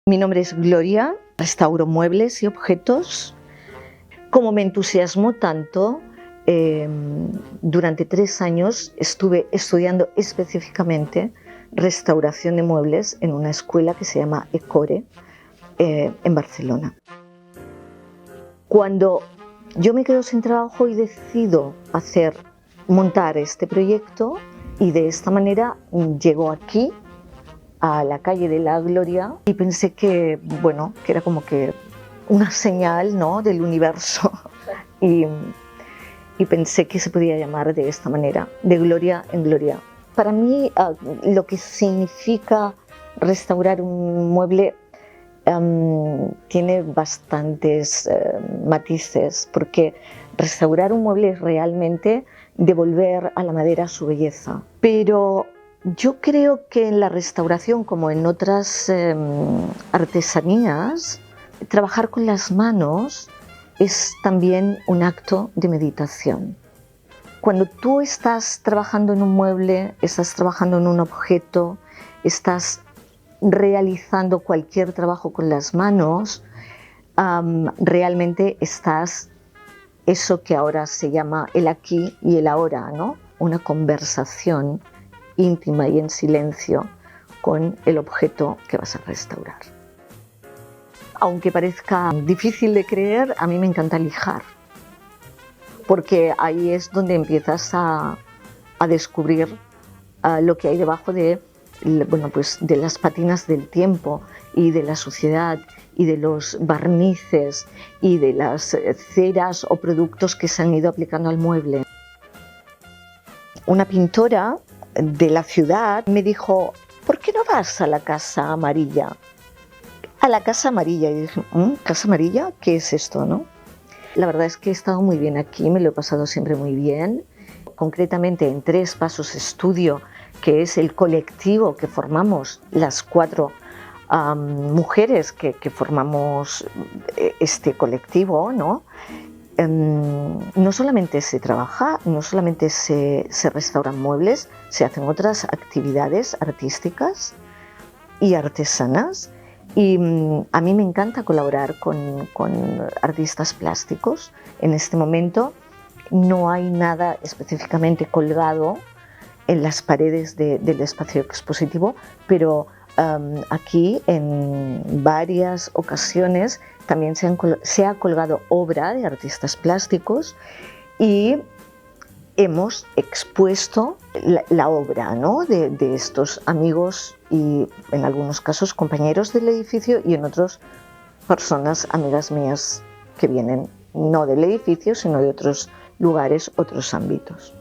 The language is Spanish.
Mi nombre es Gloria, restauro muebles y objetos. Como me entusiasmó tanto, durante 3 años estuve estudiando específicamente restauración de muebles en una escuela que se llama ECORE, en Barcelona. Cuando yo me quedo sin trabajo y decido montar este proyecto, y de esta manera llego aquí a la calle de la Gloria y pensé que era como que una señal, ¿no?, del universo y pensé que se podía llamar de esta manera, de gloria en gloria. Para mí lo que significa restaurar un mueble tiene bastantes matices, porque restaurar un mueble es realmente devolver a la madera su belleza. Pero yo creo que en la restauración, como en otras artesanías, trabajar con las manos es también un acto de meditación. Cuando tú estás trabajando en un mueble, estás trabajando en un objeto, estás realizando cualquier trabajo con las manos, realmente estás eso que ahora se llama el aquí y el ahora, ¿no? Una conversación íntima y en silencio con el objeto que vas a restaurar. Aunque parezca difícil de creer, a mí me encanta lijar, porque ahí es donde empiezas a descubrir lo que hay debajo de las pátinas del tiempo y de la suciedad y de los barnices y de las ceras o productos que se han ido aplicando al mueble. Una pintora de la ciudad me dijo: ¿por qué no vas a la Casa Amarilla? A la Casa Amarilla. Y dije: ¿Casa Amarilla? ¿Qué es esto, no? La verdad es que he estado muy bien aquí, me lo he pasado siempre muy bien. Concretamente en 3 Pasos Estudio, que es el colectivo que formamos las 4 mujeres que formamos este colectivo, ¿no? No solamente se trabaja, no solamente se restauran muebles, se hacen otras actividades artísticas y artesanas. Y a mí me encanta colaborar con artistas plásticos. En este momento no hay nada específicamente colgado en las paredes del espacio expositivo, pero aquí en varias ocasiones también se ha colgado obra de artistas plásticos y hemos expuesto la obra, ¿no?, de estos amigos y en algunos casos compañeros del edificio, y en otros personas, amigas mías, que vienen no del edificio sino de otros lugares, otros ámbitos.